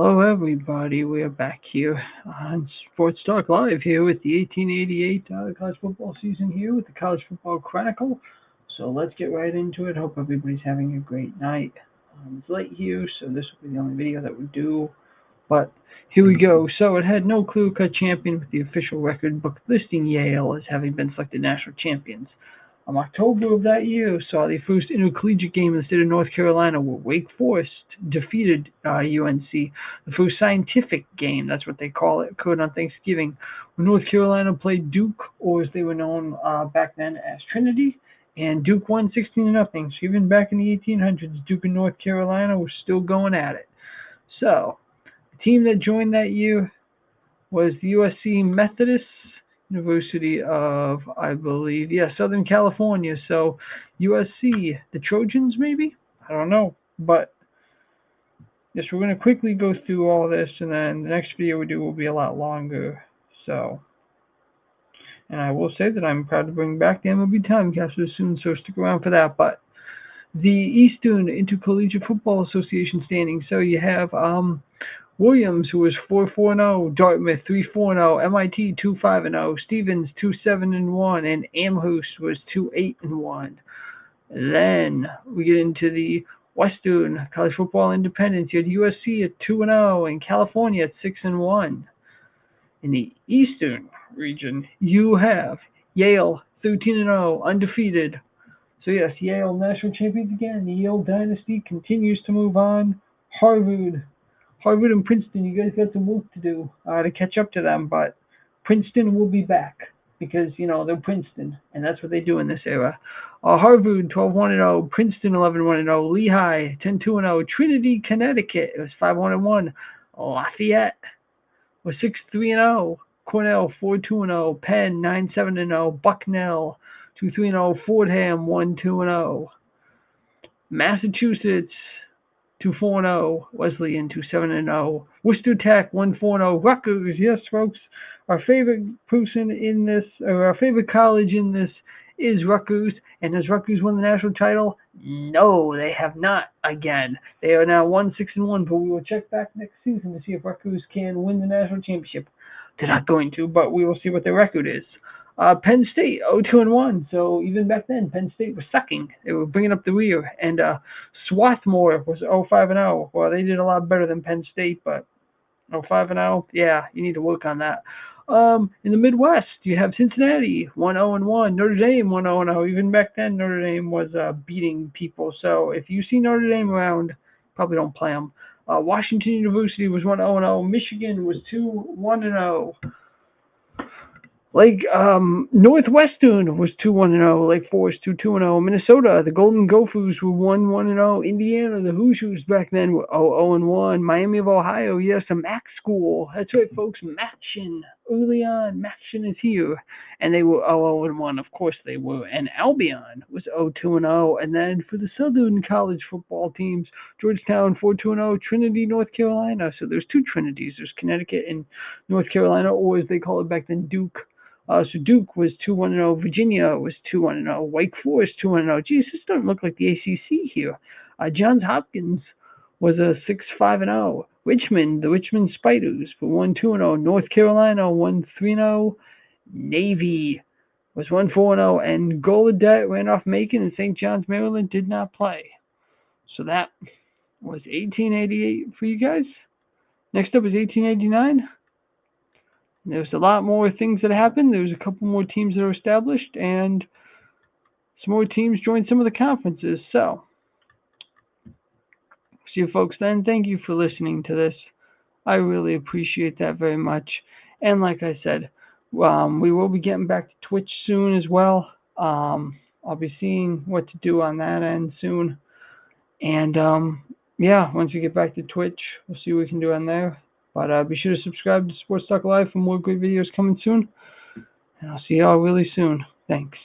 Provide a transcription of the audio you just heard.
Hello, everybody. We are back here on Sports Talk Live here with the 1888 college football season here with the College Football Chronicle. So let's get right into it. Hope everybody's having a great night. It's late here, so this will be the only video that we do. But here we go. So it had no clear-cut champion with the official record book listing Yale as having been selected national champions. October of that year saw the first intercollegiate game in the state of North Carolina where Wake Forest defeated UNC. The first scientific game, that's what they call it, occurred on Thanksgiving, when North Carolina played Duke, or as they were known back then as Trinity, and Duke won 16-0. So even back in the 1800s, Duke and North Carolina were still going at it. So the team that joined that year was the USC Methodist University of, I believe, Southern California. So USC, the Trojans, maybe? I don't know. But yes, we're going to quickly go through all this, and then the next video we do will be a lot longer. So, and I will say that I'm proud to bring back the MLB Timecapsule soon, so stick around for that. But the Eastern Intercollegiate Football Association standings. So you have Williams, who was 4-4-0, Dartmouth 3-4-0, MIT 2-5-0, Stevens 2-7-1, and Amherst was 2-8-1. Then we get into the Western College Football Independence. You had USC at 2-0 and California at 6-1. In the Eastern region, you have Yale 13-0, undefeated. So yes, Yale national champions again. The Yale dynasty continues to move on. Harvard and Princeton, you guys got some work to do to catch up to them, but Princeton will be back because, they're Princeton, and that's what they do in this era. Harvard, 12-1-0, Princeton, 11-1-0, Lehigh, 10-2-0, Trinity, Connecticut, it was 5-1-1, Lafayette was 6-3-0, Cornell, 4-2-0, Penn, 9-7-0, Bucknell, 2-3-0, Fordham, 1-2-0, Massachusetts, 2-4-0, Wesleyan 2-7-0, Worcester Tech 1-4-0, Rutgers, yes folks, our favorite person in this, or our favorite college in this is Rutgers, and has Rutgers won the national title? No, they have not again. They are now 1-6-1, but we will check back next season to see if Rutgers can win the national championship. They're not going to, but we will see what their record is. Penn State 0-2-1. So even back then, Penn State was sucking. They were bringing up the rear. And Swarthmore was 0-5-0. Well, they did a lot better than Penn State, but 0-5-0. Yeah, you need to work on that. In the Midwest, you have Cincinnati 1-0-1. Notre Dame 1-0-0. Even back then, Notre Dame was beating people. So if you see Notre Dame around, probably don't play them. Washington University was 1-0-0. Michigan was 2-1-0. Northwestern was 2-1-0. Lake Forest 2-2-0. Minnesota, the Golden Gophers were 1-1-0. Indiana, the Hoosiers back then were 0-1. Miami of Ohio, yes, a MAC school. That's right, folks, MACtion. Early on, MACtion is here. And they were 0-1. Of course they were. And Albion was 0-2-0. And then for the Southern college football teams, Georgetown 4-2-0. Trinity, North Carolina. So there's two Trinities. There's Connecticut and North Carolina, or as they call it back then, Duke. So Duke was 2-1-0. Virginia was 2-1-0. Wake Forest 2-1-0. Geez, this doesn't look like the ACC here. Johns Hopkins was a 6-5-0. Richmond, the Richmond Spiders were 1-2-0. North Carolina 1-3-0. Navy was 1-4-0. And Gallaudet, Randolph-Macon, and St. John's, Maryland did not play. So that was 1888 for you guys. Next up is 1889. There's a lot more things that happened. There's a couple more teams that are established, and some more teams joined some of the conferences. So, see you folks then. Thank you for listening to this. I really appreciate that very much. And like I said, we will be getting back to Twitch soon as well. I'll be seeing what to do on that end soon. And once we get back to Twitch, we'll see what we can do on there. But be sure to subscribe to Sports Talk Live for more great videos coming soon. And I'll see y'all really soon. Thanks.